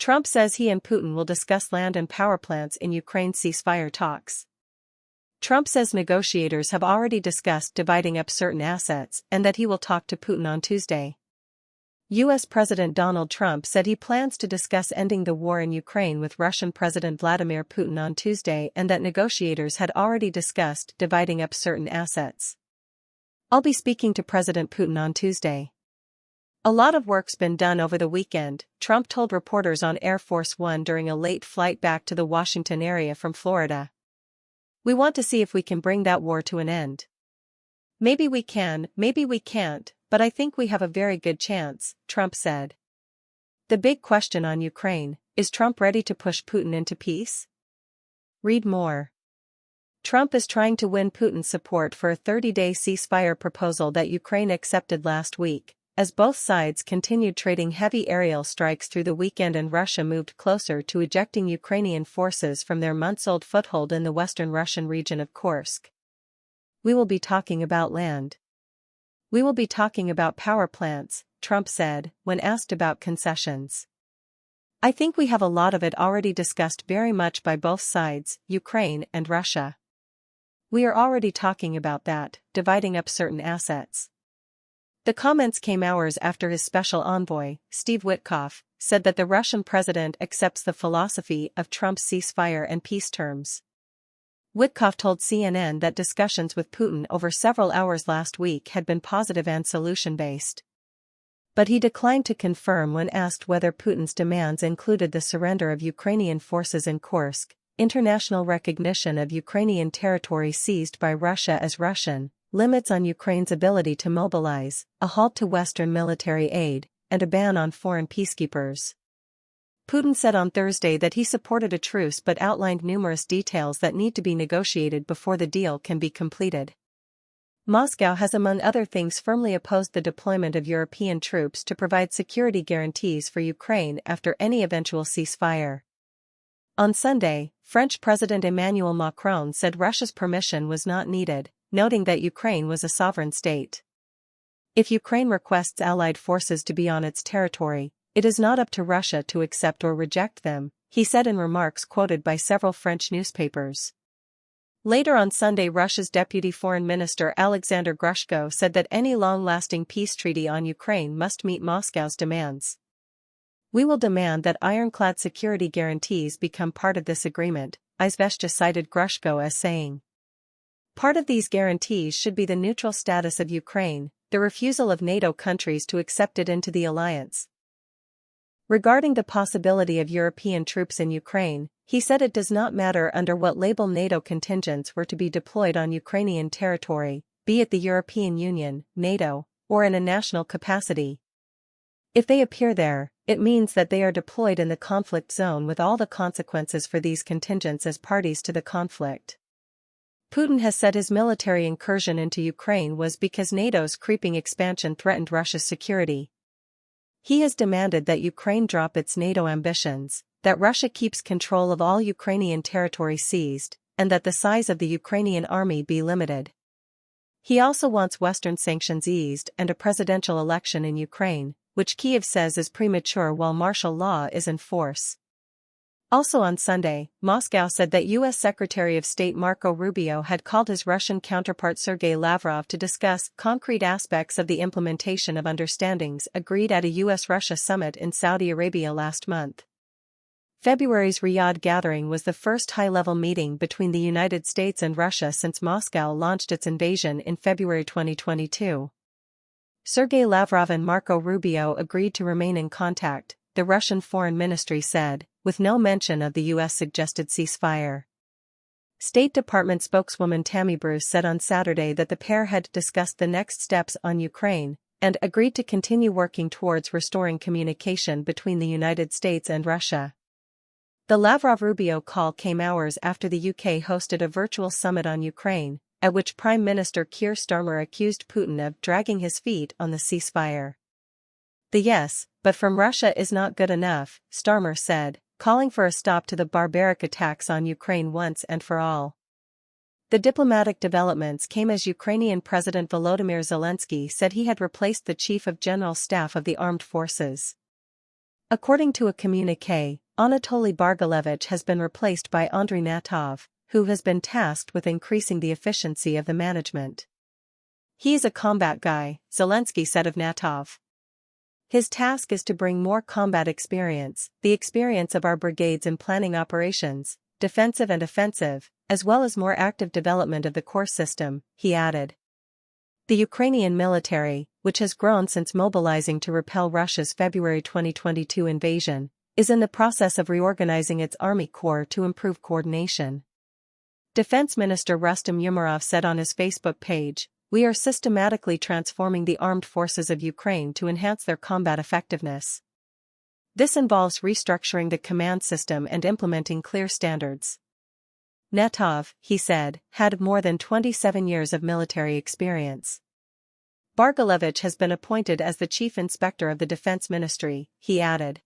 Trump says he and Putin will discuss land and power plants in Ukraine ceasefire talks. Trump says negotiators have already discussed dividing up certain assets and that he will talk to Putin on Tuesday. U.S. President Donald Trump said he plans to discuss ending the war in Ukraine with Russian President Vladimir Putin on Tuesday and that negotiators had already discussed dividing up certain assets. "I'll be speaking to President Putin on Tuesday. A lot of work's been done over the weekend," Trump told reporters on Air Force One during a late flight back to the Washington area from Florida. "We want to see if we can bring that war to an end. Maybe we can, maybe we can't, but I think we have a very good chance," Trump said. The big question on Ukraine: is Trump ready to push Putin into peace? Read more. Trump is trying to win Putin's support for a 30-day ceasefire proposal that Ukraine accepted last week, as both sides continued trading heavy aerial strikes through the weekend and Russia moved closer to ejecting Ukrainian forces from their months-old foothold in the western Russian region of Kursk. "We will be talking about land. We will be talking about power plants," Trump said, when asked about concessions. "I think we have a lot of it already discussed very much by both sides, Ukraine and Russia. We are already talking about that, dividing up certain assets." The comments came hours after his special envoy, Steve Witkoff, said that the Russian president accepts the philosophy of Trump's ceasefire and peace terms. Witkoff told CNN that discussions with Putin over several hours last week had been positive and solution-based. But he declined to confirm when asked whether Putin's demands included the surrender of Ukrainian forces in Kursk, international recognition of Ukrainian territory seized by Russia as Russian, limits on Ukraine's ability to mobilize, a halt to Western military aid, and a ban on foreign peacekeepers. Putin said on Thursday that he supported a truce but outlined numerous details that need to be negotiated before the deal can be completed. Moscow has among other things firmly opposed the deployment of European troops to provide security guarantees for Ukraine after any eventual ceasefire. On Sunday, French President Emmanuel Macron said Russia's permission was not needed, noting that Ukraine was a sovereign state. "If Ukraine requests allied forces to be on its territory, it is not up to Russia to accept or reject them," he said in remarks quoted by several French newspapers. Later on Sunday, Russia's Deputy Foreign Minister Alexander Grushko said that any long-lasting peace treaty on Ukraine must meet Moscow's demands. "We will demand that ironclad security guarantees become part of this agreement," Izvestia cited Grushko as saying. "Part of these guarantees should be the neutral status of Ukraine, the refusal of NATO countries to accept it into the alliance." Regarding the possibility of European troops in Ukraine, he said it does not matter under what label NATO contingents were to be deployed on Ukrainian territory, be it the European Union, NATO, or in a national capacity. "If they appear there, it means that they are deployed in the conflict zone with all the consequences for these contingents as parties to the conflict." Putin has said his military incursion into Ukraine was because NATO's creeping expansion threatened Russia's security. He has demanded that Ukraine drop its NATO ambitions, that Russia keeps control of all Ukrainian territory seized, and that the size of the Ukrainian army be limited. He also wants Western sanctions eased and a presidential election in Ukraine, which Kyiv says is premature while martial law is in force. Also on Sunday, Moscow said that U.S. Secretary of State Marco Rubio had called his Russian counterpart Sergei Lavrov to discuss concrete aspects of the implementation of understandings agreed at a U.S.-Russia summit in Saudi Arabia last month. February's Riyadh gathering was the first high-level meeting between the United States and Russia since Moscow launched its invasion in February 2022. Sergei Lavrov and Marco Rubio agreed to remain in contact, the Russian Foreign Ministry said, with no mention of the U.S. suggested ceasefire. State Department spokeswoman Tammy Bruce said on Saturday that the pair had discussed the next steps on Ukraine, and agreed to continue working towards restoring communication between the United States and Russia. The Lavrov-Rubio call came hours after the UK hosted a virtual summit on Ukraine, at which Prime Minister Keir Starmer accused Putin of dragging his feet on the ceasefire. "The yes, but from Russia is not good enough," Starmer said, calling for a stop to the barbaric attacks on Ukraine once and for all. The diplomatic developments came as Ukrainian President Volodymyr Zelensky said he had replaced the Chief of General Staff of the Armed Forces. According to a communiqué, Anatoly Bargalevich has been replaced by Andriy Natov, who has been tasked with increasing the efficiency of the management. "He is a combat guy," Zelensky said of Natov. "His task is to bring more combat experience, the experience of our brigades in planning operations, defensive and offensive, as well as more active development of the core system," he added. The Ukrainian military, which has grown since mobilizing to repel Russia's February 2022 invasion, is in the process of reorganizing its army corps to improve coordination. Defense Minister Rustem Umerov said on his Facebook page, "We are systematically transforming the armed forces of Ukraine to enhance their combat effectiveness. This involves restructuring the command system and implementing clear standards." Natov, he said, had more than 27 years of military experience. Bargalevich has been appointed as the chief inspector of the defense ministry, he added.